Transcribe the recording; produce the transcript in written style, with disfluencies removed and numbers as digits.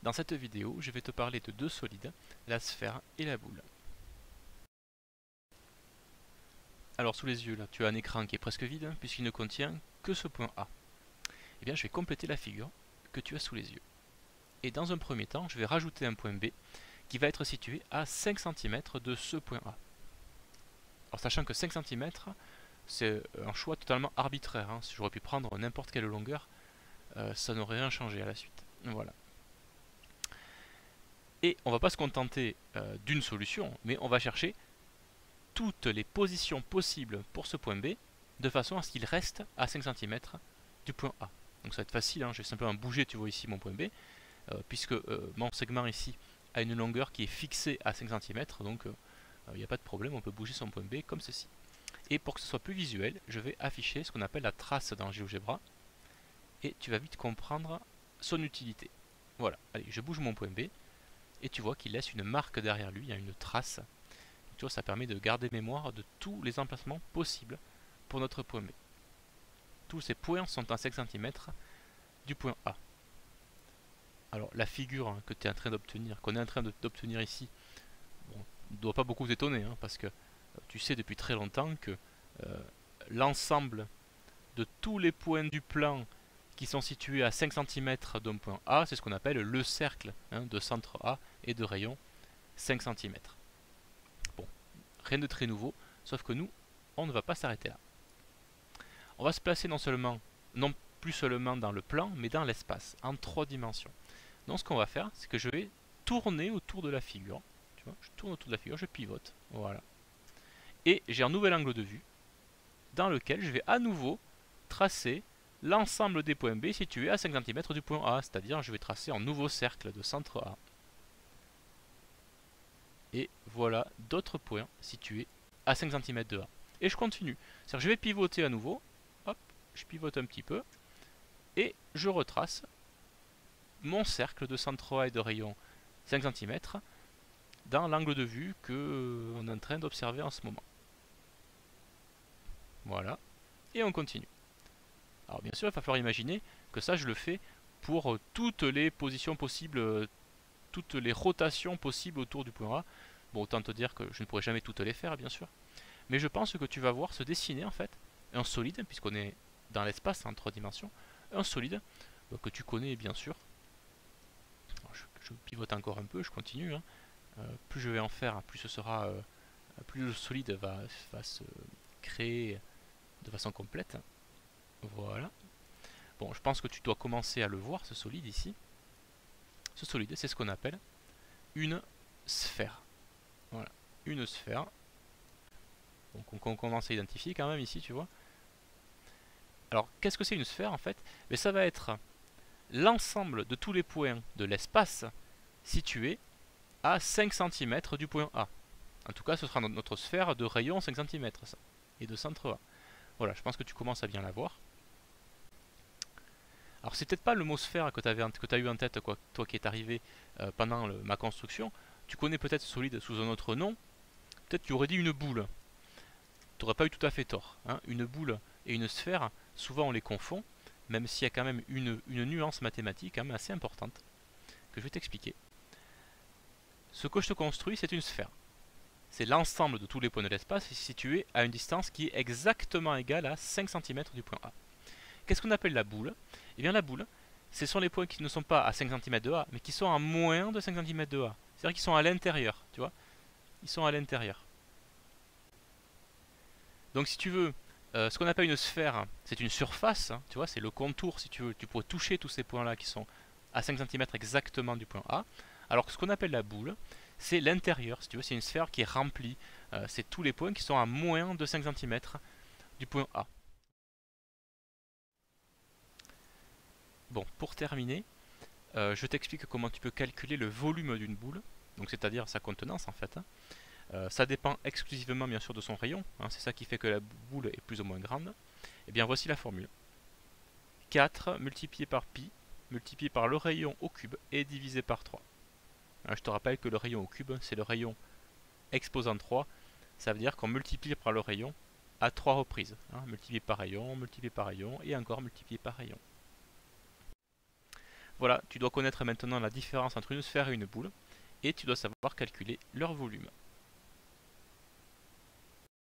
Dans cette vidéo, je vais te parler de deux solides, la sphère et la boule. Alors sous les yeux, là, tu as un écran qui est presque vide, puisqu'il ne contient que ce point A. Eh bien, je vais compléter la figure que tu as sous les yeux. Et dans un premier temps, je vais rajouter un point B qui va être situé à 5 cm de ce point A. Alors sachant que 5 cm, c'est un choix totalement arbitraire. Si j'aurais pu prendre n'importe quelle longueur, ça n'aurait rien changé à la suite. Voilà. Et on ne va pas se contenter d'une solution, mais on va chercher toutes les positions possibles pour ce point B, de façon à ce qu'il reste à 5 cm du point A. Donc ça va être facile, je vais simplement bouger, tu vois ici mon point B, puisque mon segment ici a une longueur qui est fixée à 5 cm, donc il n'y a pas de problème, on peut bouger son point B comme ceci. Et pour que ce soit plus visuel, je vais afficher ce qu'on appelle la trace dans GeoGebra, et tu vas vite comprendre son utilité. Voilà, allez, je bouge mon point B, et tu vois qu'il laisse une marque derrière lui, il y a une trace. Tu vois, ça permet de garder mémoire de tous les emplacements possibles pour notre point B. Tous ces points sont à 5 cm du point A. Alors la figure que tu es en train d'obtenir, qu'on est en train d'obtenir ici, ne doit pas beaucoup t'étonner, parce que tu sais depuis très longtemps que l'ensemble de tous les points du plan qui sont situés à 5 cm d'un point A, c'est ce qu'on appelle le cercle de centre A et de rayon 5 cm. Bon, rien de très nouveau, sauf que nous, on ne va pas s'arrêter là. On va se placer non plus seulement dans le plan, mais dans l'espace, en 3 dimensions. Donc ce qu'on va faire, c'est que je vais tourner autour de la figure. Tu vois, je tourne autour de la figure, je pivote, voilà. Et j'ai un nouvel angle de vue, dans lequel je vais à nouveau tracer l'ensemble des points B situés à 5 cm du point A, c'est-à-dire je vais tracer un nouveau cercle de centre A. Et voilà d'autres points situés à 5 cm de A. Et je continue, c'est-à-dire je vais pivoter à nouveau, hop, je pivote un petit peu, et je retrace mon cercle de centre A et de rayon 5 cm dans l'angle de vue qu'on est en train d'observer en ce moment. Voilà, et on continue. Alors bien sûr, il va falloir imaginer que ça, je le fais pour toutes les positions possibles, toutes les rotations possibles autour du point A. Bon, autant te dire que je ne pourrai jamais toutes les faire, bien sûr. Mais je pense que tu vas voir se dessiner, en fait, un solide, puisqu'on est dans l'espace en 3 dimensions, un solide que tu connais, bien sûr. Alors, je pivote encore un peu, je continue. Plus je vais en faire, plus ce sera, plus le solide va se créer de façon complète. Voilà. Bon, je pense que tu dois commencer à le voir, ce solide ici. Ce solide, c'est ce qu'on appelle une sphère. Voilà, une sphère. Donc on commence à identifier quand même ici, tu vois. Alors, qu'est-ce que c'est une sphère en fait? Mais ça va être l'ensemble de tous les points de l'espace situés à 5 cm du point A. En tout cas, ce sera notre sphère de rayon 5 cm, ça, et de centre A. Voilà, je pense que tu commences à bien la voir. Alors c'est peut-être pas le mot sphère que tu as eu en tête, quoi, toi qui es arrivé pendant ma construction. Tu connais peut-être solide sous un autre nom. Peut-être tu aurais dit une boule. Tu n'aurais pas eu tout à fait tort. Une boule et une sphère, souvent on les confond, même s'il y a quand même une nuance mathématique assez importante que je vais t'expliquer. Ce que je te construis, c'est une sphère. C'est l'ensemble de tous les points de l'espace situé à une distance qui est exactement égale à 5 cm du point A. Qu'est-ce qu'on appelle la boule? Eh bien la boule, ce sont les points qui ne sont pas à 5 cm de A, mais qui sont à moins de 5 cm de A. C'est-à-dire qu'ils sont à l'intérieur, tu vois. Ils sont à l'intérieur. Donc si tu veux, ce qu'on appelle une sphère, c'est une surface, tu vois, c'est le contour, si tu veux. Tu pourrais toucher tous ces points-là qui sont à 5 cm exactement du point A. Alors que ce qu'on appelle la boule, c'est l'intérieur, si tu veux, c'est une sphère qui est remplie. C'est tous les points qui sont à moins de 5 cm du point A. Bon, pour terminer, je t'explique comment tu peux calculer le volume d'une boule, donc c'est-à-dire sa contenance en fait. Ça dépend exclusivement bien sûr de son rayon, c'est ça qui fait que la boule est plus ou moins grande. Et bien voici la formule. 4 multiplié par pi, multiplié par le rayon au cube et divisé par 3. Je te rappelle que le rayon au cube, c'est le rayon exposant 3, ça veut dire qu'on multiplie par le rayon à 3 reprises. Multiplié par rayon et encore multiplié par rayon. voilà, tu dois connaître maintenant la différence entre une sphère et une boule, et tu dois savoir calculer leur volume.